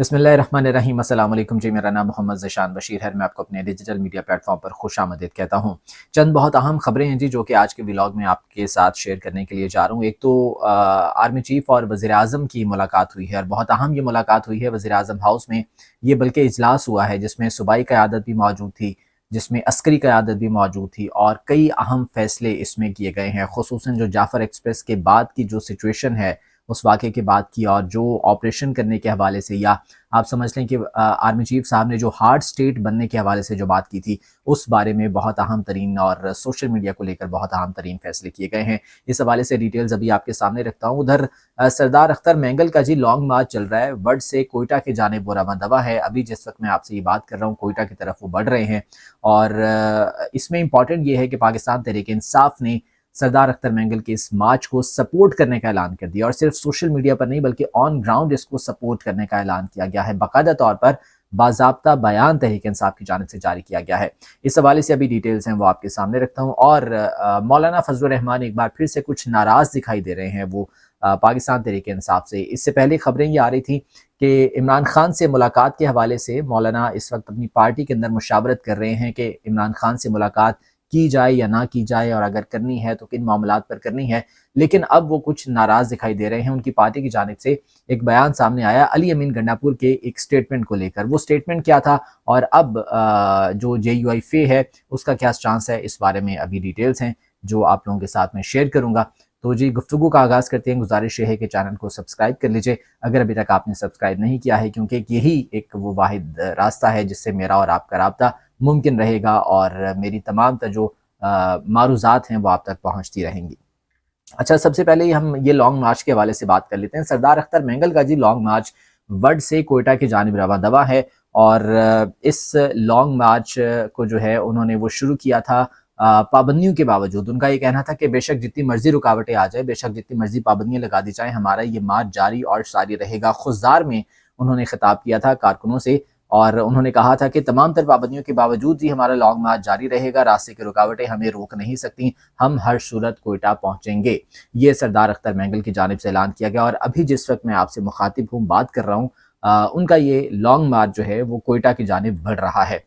بسم اللہ الرحمن الرحیم۔ السلام علیکم جی، میرا نام محمد ذیشان بشیر ہے۔ میں آپ کو اپنے ڈیجیٹل میڈیا پلیٹ فارم پر خوش آمدید کہتا ہوں۔ چند بہت اہم خبریں ہیں جی جو کہ آج کے ولاگ میں آپ کے ساتھ شیئر کرنے کے لیے جا رہا ہوں۔ ایک تو آرمی چیف اور وزیر اعظم کی ملاقات ہوئی ہے، اور بہت اہم یہ ملاقات ہوئی ہے وزیر اعظم ہاؤس میں۔ یہ بلکہ اجلاس ہوا ہے جس میں صوبائی قیادت بھی موجود تھی، جس میں عسکری قیادت بھی موجود تھی، اور کئی اہم فیصلے اس میں کیے گئے ہیں، خصوصاً جو جعفر ایکسپریس کے بعد کی جو سچویشن ہے اس واقعے کے بعد کی، اور جو آپریشن کرنے کے حوالے سے، یا آپ سمجھ لیں کہ آرمی چیف صاحب نے جو ہارڈ سٹیٹ بننے کے حوالے سے جو بات کی تھی، اس بارے میں بہت اہم ترین اور سوشل میڈیا کو لے کر بہت اہم ترین فیصلے کیے گئے ہیں۔ اس حوالے سے ڈیٹیلز ابھی آپ کے سامنے رکھتا ہوں۔ ادھر سردار اختر مینگل کا جی لانگ مارچ چل رہا ہے، وڈ سے کوئٹہ کی جانب وہ رواں دوا ہے۔ ابھی جس وقت میں آپ سے یہ بات کر رہا ہوں کوئٹہ کی طرف وہ بڑھ رہے ہیں، اور اس میں امپورٹنٹ یہ ہے کہ پاکستان تحریک انصاف نے سردار اختر مینگل کے اس مارچ کو سپورٹ کرنے کا اعلان کر دیا، اور صرف سوشل میڈیا پر نہیں بلکہ آن گراؤنڈ اس کو سپورٹ کرنے کا اعلان کیا گیا ہے۔ باقاعدہ طور پر باضابطہ بیان تحریک انصاف کی جانب سے جاری کیا گیا ہے۔ اس حوالے سے ابھی ڈیٹیلز ہیں وہ آپ کے سامنے رکھتا ہوں۔ اور مولانا فضل الرحمان ایک بار پھر سے کچھ ناراض دکھائی دے رہے ہیں وہ پاکستان تحریک انصاف سے۔ اس سے پہلے خبریں یہ آ رہی تھیں کہ عمران خان سے ملاقات کے حوالے سے مولانا اس وقت اپنی پارٹی کے اندر مشاورت کر رہے ہیں کہ عمران خان سے ملاقات کی جائے یا نہ کی جائے، اور اگر کرنی ہے تو کن معاملات پر کرنی ہے۔ لیکن اب وہ کچھ ناراض دکھائی دے رہے ہیں۔ ان کی پارٹی کی جانب سے ایک بیان سامنے آیا علی امین گنڈاپور کے ایک سٹیٹمنٹ کو لے کر۔ وہ سٹیٹمنٹ کیا تھا، اور اب جو JUI ہے اس کا کیا چانس ہے، اس بارے میں ابھی ڈیٹیلز ہیں جو آپ لوگوں کے ساتھ میں شیئر کروں گا۔ تو جی گفتگو کا آغاز کرتے ہیں۔ گزارش یہ ہے کہ چینل کو سبسکرائب کر لیجئے اگر ابھی تک آپ نے سبسکرائب نہیں کیا ہے، کیونکہ یہی ایک وہ واحد راستہ ہے جس سے میرا اور آپ کا رابطہ ممکن رہے گا، اور میری تمام جو معروضات ہیں وہ آپ تک پہنچتی رہیں گی۔ اچھا، سب سے پہلے ہم یہ لانگ مارچ کے حوالے سے بات کر لیتے ہیں۔ سردار اختر مینگل کا جی long march would say Quetta کی جانب رواں دوا ہے، اور اس لانگ مارچ کو جو ہے انہوں نے وہ شروع کیا تھا پابندیوں کے باوجود۔ ان کا یہ کہنا تھا کہ بے شک جتنی مرضی رکاوٹیں آ جائیں، بے شک جتنی مرضی پابندیاں لگا دی جائیں، ہمارا یہ مارچ جاری اور ساری رہے گا۔ خضدار میں انہوں نے خطاب کیا تھا کارکنوں سے، اور انہوں نے کہا تھا کہ تمام تر پابندیوں کے باوجود ہی ہمارا لانگ مارچ جاری رہے گا، راستے کی رکاوٹیں ہمیں روک نہیں سکتی، ہم ہر صورت کوئٹہ پہنچیں گے۔ یہ سردار اختر مینگل کی جانب سے اعلان کیا گیا، اور ابھی جس وقت میں آپ سے مخاطب ہوں، بات کر رہا ہوں، ان کا یہ لانگ مارچ جو ہے وہ کوئٹہ کی جانب بڑھ رہا ہے۔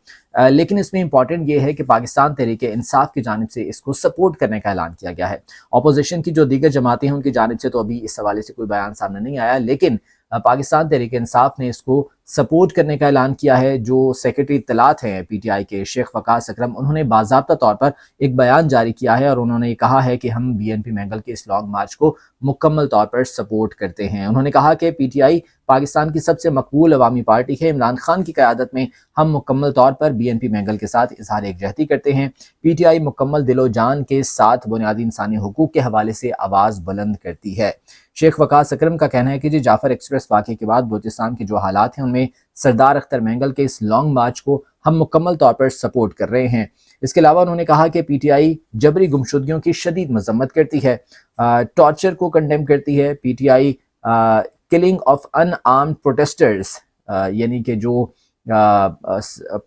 لیکن اس میں امپورٹنٹ یہ ہے کہ پاکستان تحریک انصاف کی جانب سے اس کو سپورٹ کرنے کا اعلان کیا گیا ہے۔ اپوزیشن کی جو دیگر جماعتیں ہیں ان کی جانب سے تو ابھی اس حوالے سے کوئی بیان سامنے نہیں آیا، لیکن پاکستان تحریک انصاف نے اس کو سپورٹ کرنے کا اعلان کیا ہے۔ جو سیکرٹری اطلاعات ہیں PTI کے شیخ وقاص اکرم، انہوں نے باضابطہ طور پر ایک بیان جاری کیا ہے، اور انہوں نے کہا ہے کہ ہم BNP مینگل کے اس لانگ مارچ کو مکمل طور پر سپورٹ کرتے ہیں۔ انہوں نے کہا کہ PTI پاکستان کی سب سے مقبول عوامی پارٹی ہے، عمران خان کی قیادت میں ہم مکمل طور پر BNP مینگل کے ساتھ اظہار یکجہتی کرتے ہیں۔ PTI مکمل دل و جان کے ساتھ بنیادی انسانی حقوق کے حوالے سے آواز بلند کرتی ہے۔ شیخ وقاص اکرم کا کہنا ہے کہ جی جعفر ایکسپریس واقعے کے بعد بلوچستان کے جو حالات ہیں ان میں سردار اختر مینگل کے اس لانگ مارچ کو ہم مکمل طور پر سپورٹ کر رہے ہیں۔ اس کے علاوہ انہوں نے کہا کہ PTI جبری گمشدگیوں کی شدید مذمت کرتی ہے، ٹارچر کو کنڈیم کرتی ہے۔ PTI killing of unarmed protesters, یعنی کہ جو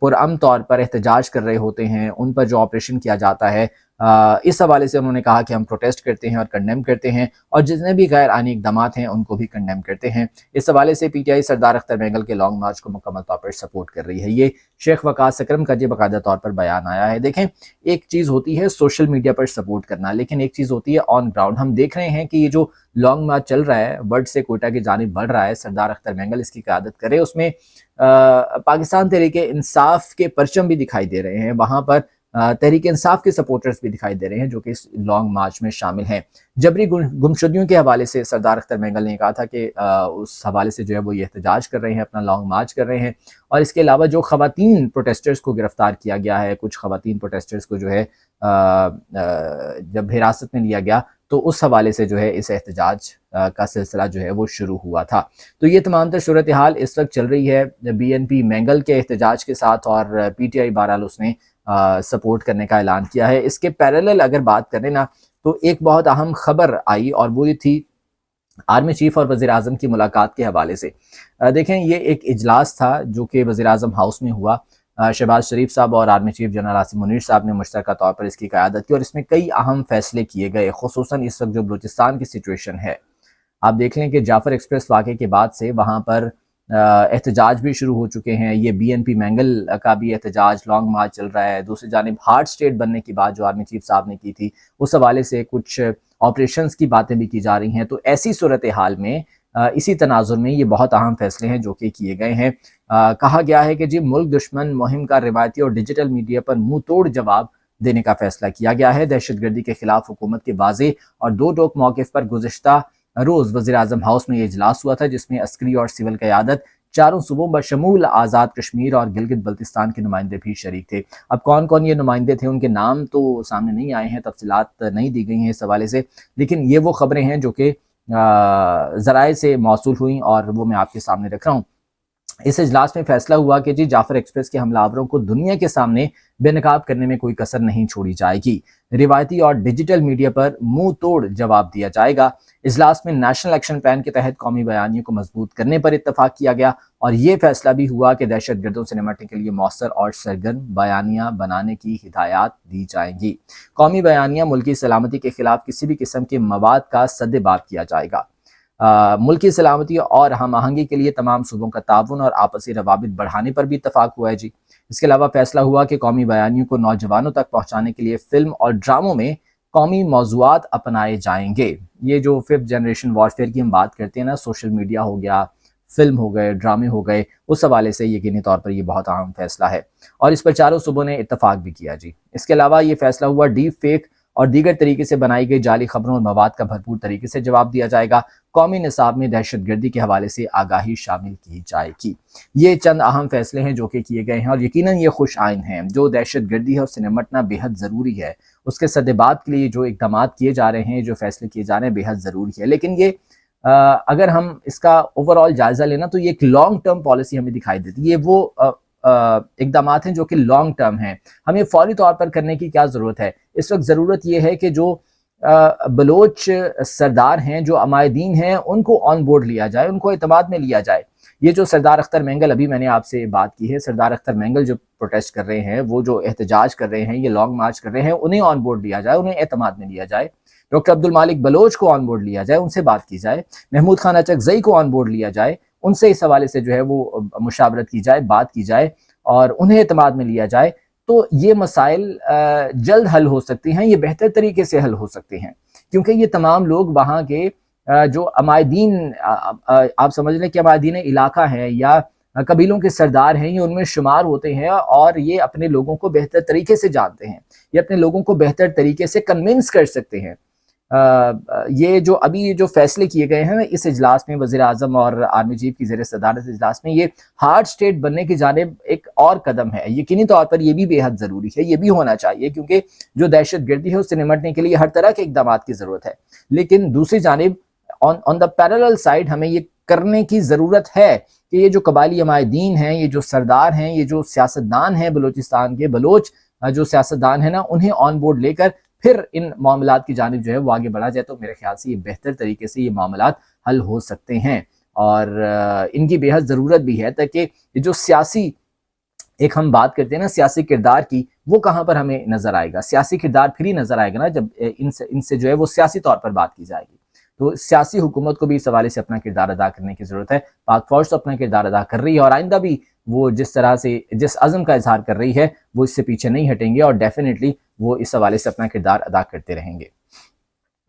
پرامن طور پر احتجاج کر رہے ہوتے ہیں ان پر جو آپریشن کیا جاتا ہے، اس حوالے سے انہوں نے کہا کہ ہم پروٹیسٹ کرتے ہیں اور کنڈیم کرتے ہیں، اور جتنے بھی غیر آئینی اقدامات ہیں ان کو بھی کنڈیم کرتے ہیں۔ اس حوالے سے PTI سردار اختر مینگل کے لانگ مارچ کو مکمل طور پر سپورٹ کر رہی ہے۔ یہ شیخ وقاص اکرم کا جی باقاعدہ طور پر بیان آیا ہے۔ دیکھیں، ایک چیز ہوتی ہے سوشل میڈیا پر سپورٹ کرنا، لیکن ایک چیز ہوتی ہے آن گراؤنڈ۔ ہم دیکھ رہے ہیں کہ یہ جو لانگ مارچ چل رہا ہے، وڈ سے کوئٹہ کی جانب بڑھ رہا ہے، سردار اختر مینگل اس کی قیادت کرے، اس میں پاکستان تحریک انصاف کے پرچم بھی دکھائی دے رہے ہیں، وہاں پر تحریک انصاف کے سپورٹرز بھی دکھائی دے رہے ہیں جو کہ اس لانگ مارچ میں شامل ہیں۔ جبری گمشدگیوں کے حوالے سے سردار اختر مینگل نے کہا تھا کہ اس حوالے سے جو ہے وہ یہ احتجاج کر رہے ہیں، اپنا لانگ مارچ کر رہے ہیں، اور اس کے علاوہ جو خواتین پروٹیسٹرز کو گرفتار کیا گیا ہے، کچھ خواتین پروٹیسٹرز کو جو ہے جب حراست میں لیا گیا تو اس حوالے سے جو ہے اس احتجاج کا سلسلہ جو ہے وہ شروع ہوا تھا۔ تو یہ تمام تر صورتحال اس وقت چل رہی ہے BNP مینگل کے احتجاج کے ساتھ، اور PTI بہرحال اس نے سپورٹ کرنے کا اعلان کیا ہے۔ اس کے پیرالل اگر بات کریں نا تو ایک بہت اہم خبر آئی، اور وہ تھی آرمی چیف اور وزیر اعظم کی ملاقات کے حوالے سے۔ دیکھیں، یہ ایک اجلاس تھا جو کہ وزیر اعظم ہاؤس میں ہوا۔ شہباز شریف صاحب اور army chief general Asim Munir صاحب نے مشترکہ طور پر اس کی قیادت کی، اور اس میں کئی اہم فیصلے کیے گئے، خصوصاً اس وقت جو بلوچستان کی سچویشن ہے۔ آپ دیکھ لیں کہ جعفر ایکسپریس واقعے کے بعد سے وہاں پر احتجاج بھی شروع ہو چکے ہیں. یہ BNP مینگل کا بھی احتجاج لانگ مارچ چل رہا ہے. دوسری جانب ہارڈ اسٹیٹ بننے کی بات جو آرمی چیف صاحب نے کی تھی اس حوالے سے کچھ آپریشنز کی باتیں بھی کی جا رہی ہیں. تو ایسی صورتحال میں اسی تناظر میں یہ بہت اہم فیصلے ہیں جو کہ کیے گئے ہیں. کہا گیا ہے کہ جی ملک دشمن مہم کا روایتی اور ڈیجیٹل میڈیا پر منہ توڑ جواب دینے کا فیصلہ کیا گیا ہے. دہشت گردی کے خلاف حکومت کے واضح اور دو ٹوک موقف پر گزشتہ روز وزیراعظم ہاؤس میں یہ اجلاس ہوا تھا جس میں عسکری اور سول قیادت چاروں صوبوں بشمول آزاد کشمیر اور گلگت بلتستان کے نمائندے بھی شریک تھے. اب کون کون یہ نمائندے تھے ان کے نام تو سامنے نہیں آئے ہیں, تفصیلات نہیں دی گئی ہیں اس حوالے سے, لیکن یہ وہ خبریں ہیں جو کہ ذرائع سے موصول ہوئیں اور وہ میں آپ کے سامنے رکھ رہا ہوں. اس اجلاس میں فیصلہ ہوا کہ جی جعفر ایکسپریس کے حملہ آوروں کو دنیا کے سامنے بے نقاب کرنے میں کوئی کسر نہیں چھوڑی جائے گی. روایتی اور ڈیجیٹل میڈیا پر منہ توڑ جواب دیا جائے گا. اجلاس میں نیشنل ایکشن پلان کے تحت قومی بیانیے کو مضبوط کرنے پر اتفاق کیا گیا اور یہ فیصلہ بھی ہوا کہ دہشت گردوں سے نمٹنے کے لیے مؤثر اور سرگرم بیانیہ بنانے کی ہدایات دی جائیں گی. قومی بیانیہ ملکی سلامتی کے خلاف کسی بھی قسم کے مواد کا سد باب کیا جائے گا. ملکی سلامتی اور ہم آہنگی کے لیے تمام صوبوں کا تعاون اور آپسی روابط بڑھانے پر بھی اتفاق ہوا ہے جی. اس کے علاوہ فیصلہ ہوا کہ قومی بیانیوں کو نوجوانوں تک پہنچانے کے لیے فلم اور ڈراموں میں قومی موضوعات اپنائے جائیں گے. یہ جو 5th جنریشن وارفیئر کی ہم بات کرتے ہیں نا, سوشل میڈیا ہو گیا, فلم ہو گئے, ڈرامے ہو گئے, اس حوالے سے یقینی طور پر یہ بہت اہم فیصلہ ہے اور اس پر چاروں صوبوں نے اتفاق بھی کیا جی. اس کے علاوہ یہ فیصلہ ہوا ڈیپ فیک اور دیگر طریقے سے بنائی گئی جعلی خبروں اور مواد کا بھرپور طریقے سے جواب دیا جائے گا. قومی نصاب میں دہشت گردی کے حوالے سے آگاہی شامل کی جائے گی. یہ چند اہم فیصلے ہیں جو کہ کیے گئے ہیں اور یقیناً یہ خوش آئین ہیں. جو دہشت گردی ہے اس سے نمٹنا بے حد ضروری ہے. اس کے سدباب کے لیے جو اقدامات کیے جا رہے ہیں, جو فیصلے کیے جا رہے ہیں, بے حد ضروری ہے. لیکن یہ اگر ہم اس کا اوور آل جائزہ لینا تو یہ ایک لانگ ٹرم پالیسی ہمیں دکھائی دیتی ہے. یہ وہ اقدامات ہیں جو کہ لانگ ٹرم ہیں. ہمیں فوری طور پر کرنے کی کیا ضرورت ہے؟ اس وقت ضرورت یہ ہے کہ جو بلوچ سردار ہیں, جو عمائدین ہیں, ان کو آن بورڈ لیا جائے, ان کو اعتماد میں لیا جائے. یہ جو سردار اختر مینگل, ابھی میں نے آپ سے بات کی ہے, سردار اختر مینگل جو پروٹیسٹ کر رہے ہیں, وہ جو احتجاج کر رہے ہیں, یہ لانگ مارچ کر رہے ہیں, انہیں آن بورڈ لیا جائے, انہیں اعتماد میں لیا جائے. ڈاکٹر عبدالمالک بلوچ کو آن بورڈ لیا جائے, ان سے بات کی جائے. محمود خان اچکزئی کو آن بورڈ لیا جائے, ان سے اس حوالے سے جو ہے وہ مشاورت کی جائے, بات کی جائے اور انہیں اعتماد میں لیا جائے. تو یہ مسائل جلد حل ہو سکتی ہیں, یہ بہتر طریقے سے حل ہو سکتے ہیں, کیونکہ یہ تمام لوگ وہاں کے جو عمائدین, آپ سمجھ لیں کہ عمائدین علاقہ ہیں یا قبیلوں کے سردار ہیں, یہ ان میں شمار ہوتے ہیں اور یہ اپنے لوگوں کو بہتر طریقے سے جانتے ہیں, یہ اپنے لوگوں کو بہتر طریقے سے کنونس کر سکتے ہیں. یہ جو ابھی جو فیصلے کیے گئے ہیں اس اجلاس میں, وزیر اعظم اور آرمی چیف کی زیر صدارت اجلاس میں, یہ ہارڈ اسٹیٹ بننے کی جانب ایک اور قدم ہے. یقینی طور پر یہ بھی بے حد ضروری ہے, یہ بھی ہونا چاہیے, کیونکہ جو دہشت گردی ہے اس سے نمٹنے کے لیے ہر طرح کے اقدامات کی ضرورت ہے. لیکن دوسری جانب آن دا پیرالل سائڈ ہمیں یہ کرنے کی ضرورت ہے کہ یہ جو قبائلی عمائدین ہیں, یہ جو سردار ہیں, یہ جو سیاستدان ہیں بلوچستان کے, بلوچ جو سیاستدان ہیں نا, انہیں آن بورڈ لے کر پھر ان معاملات کی جانب جو ہے وہ آگے بڑھا جائے تو میرے خیال سے یہ بہتر طریقے سے یہ معاملات حل ہو سکتے ہیں. اور ان کی بے حد ضرورت بھی ہے, تاکہ جو سیاسی ایک ہم بات کرتے ہیں نا سیاسی کردار کی, وہ کہاں پر ہمیں نظر آئے گا؟ سیاسی کردار پھر ہی نظر آئے گا نا جب ان سے جو ہے وہ سیاسی طور پر بات کی جائے گی. تو سیاسی حکومت کو بھی اس حوالے سے اپنا کردار ادا کرنے کی ضرورت ہے. پاک فوج تو اپنا کردار ادا کر رہی ہے اور آئندہ بھی وہ جس طرح سے جس عزم کا اظہار کر رہی ہے وہ اس سے پیچھے نہیں ہٹیں گے اور ڈیفینیٹلی وہ اس حوالے سے اپنا کردار ادا کرتے رہیں گے.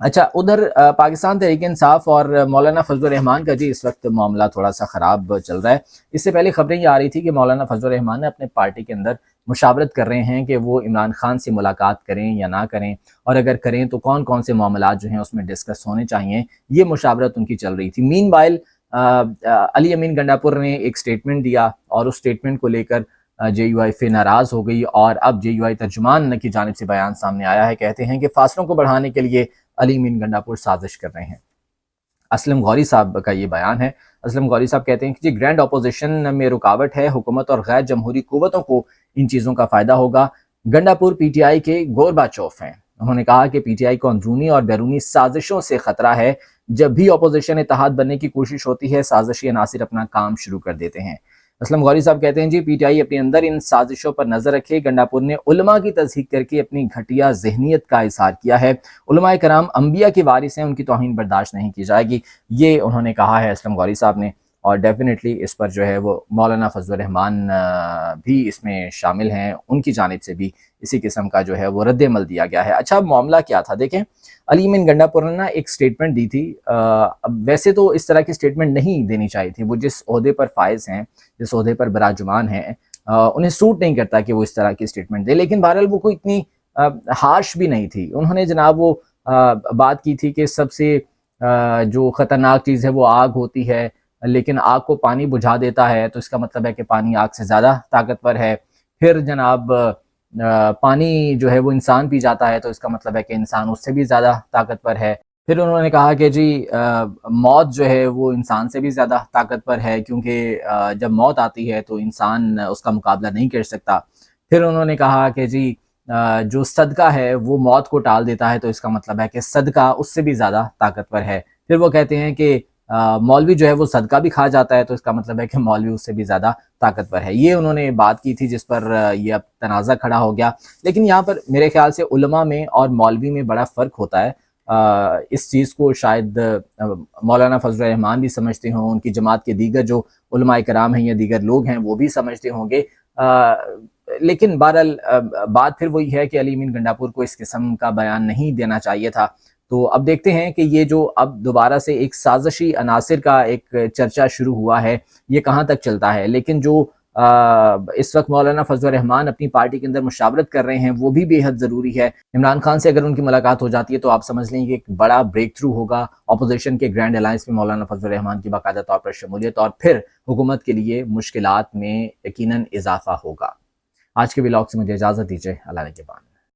اچھا, ادھر پاکستان تحریک انصاف اور مولانا فضل الرحمان کا جی اس وقت معاملہ تھوڑا سا خراب چل رہا ہے. اس سے پہلے خبریں یہ آ رہی تھی کہ مولانا فضل الرحمان نے اپنے پارٹی کے اندر مشاورت کر رہے ہیں کہ وہ عمران خان سے ملاقات کریں یا نہ کریں, اور اگر کریں تو کون کون سے معاملات جو ہیں اس میں ڈسکس ہونے چاہیے. یہ مشاورت ان کی چل رہی تھی. مین وائل علی امین گنڈاپور نے ایک سٹیٹمنٹ دیا اور اس سٹیٹمنٹ کو لے کر جے یو آئی پھر ناراض ہو گئی اور اب جے یو آئی ترجمان کی جانب سے بیان سامنے آیا ہے. کہتے ہیں کہ فاصلوں کو بڑھانے کے لیے علی امین گنڈاپور سازش کر رہے ہیں. اسلم غوری صاحب کا یہ بیان ہے. اسلم غوری صاحب کہتے ہیں کہ جی گرینڈ اپوزیشن میں رکاوٹ ہے, حکومت اور غیر جمہوری قوتوں کو ان چیزوں کا فائدہ ہوگا. گنڈاپور پی ٹی آئی کے گورباچوف ہیں. انہوں نے کہا کہ پی ٹی آئی کو اندرونی اور بیرونی سازشوں سے خطرہ ہے. جب بھی اپوزیشن اتحاد بننے کی کوشش ہوتی ہے سازشی عناصر اپنا کام شروع کر دیتے ہیں. اسلم غوری صاحب کہتے ہیں جی پی ٹی آئی اپنے اندر ان سازشوں پر نظر رکھے. گنڈاپور نے علماء کی تصحیح کر کے اپنی گھٹیا ذہنیت کا اظہار کیا ہے. علماء کرام انبیاء کے وارث ہیں, ان کی توہین برداشت نہیں کی جائے گی, یہ انہوں نے کہا ہے اسلم غوری صاحب نے. اور ڈیفینیٹلی اس پر جو ہے وہ مولانا فضل الرحمان بھی اس میں شامل ہیں، ان کی جانب سے بھی اسی قسم کا جو ہے وہ رد عمل دیا گیا ہے۔ اچھا معاملہ کیا تھا دیکھیں، علی امین گنڈا پور نے نا ایک سٹیٹمنٹ دی تھی، ویسے تو اس طرح کی سٹیٹمنٹ نہیں دینی چاہیے تھی، وہ جس عہدے پر فائز ہیں، جس عہدے پر براجمان ہیں، انہیں سوٹ نہیں کرتا کہ وہ اس طرح کی سٹیٹمنٹ دے، لیکن بہرحال وہ کوئی اتنی ہارش بھی نہیں تھی۔ انہوں نے جناب وہ بات کی تھی کہ سب سے جو خطرناک چیز ہے وہ آگ ہوتی ہے، لیکن آگ کو پانی بجھا دیتا ہے تو اس کا مطلب ہے کہ پانی آگ سے زیادہ طاقتور ہے۔ پھر جناب پانی جو ہے وہ انسان پی جاتا ہے تو اس کا مطلب ہے کہ انسان اس سے بھی زیادہ طاقتور ہے۔ پھر انہوں نے کہا کہ جی موت جو ہے وہ انسان سے بھی زیادہ طاقتور ہے، کیونکہ جب موت آتی ہے تو انسان اس کا مقابلہ نہیں کر سکتا۔ پھر انہوں نے کہا کہ جی جو صدقہ ہے وہ موت کو ٹال دیتا ہے تو اس کا مطلب ہے کہ صدقہ اس سے بھی زیادہ طاقتور ہے۔ پھر وہ کہتے ہیں کہ مولوی جو ہے وہ صدقہ بھی کھا جاتا ہے تو اس کا مطلب ہے کہ مولوی اس سے بھی زیادہ طاقتور ہے۔ یہ انہوں نے بات کی تھی جس پر یہ اب تنازع کھڑا ہو گیا، لیکن یہاں پر میرے خیال سے علماء میں اور مولوی میں بڑا فرق ہوتا ہے۔ اس چیز کو شاید مولانا فضل الرحمان بھی سمجھتے ہوں، ان کی جماعت کے دیگر جو علماء کرام ہیں یا دیگر لوگ ہیں وہ بھی سمجھتے ہوں گے، لیکن بہرحال بات پھر وہی ہے کہ علی امین گنڈا پور کو اس قسم کا بیان نہیں دینا چاہیے تھا۔ تو اب دیکھتے ہیں کہ یہ جو اب دوبارہ سے ایک سازشی عناصر کا ایک چرچا شروع ہوا ہے یہ کہاں تک چلتا ہے، لیکن جو اس وقت مولانا فضل الرحمان اپنی پارٹی کے اندر مشاورت کر رہے ہیں وہ بھی بے حد ضروری ہے۔ عمران خان سے اگر ان کی ملاقات ہو جاتی ہے تو آپ سمجھ لیں کہ ایک بڑا بریک تھرو ہوگا، اپوزیشن کے گرینڈ الائنس میں مولانا فضل الرحمان کی باقاعدہ طور پر شمولیت، اور پھر حکومت کے لیے مشکلات میں یقیناً اضافہ ہوگا۔ آج کے ولاگ سے مجھے اجازت دیجیے، اللہ نگہبان۔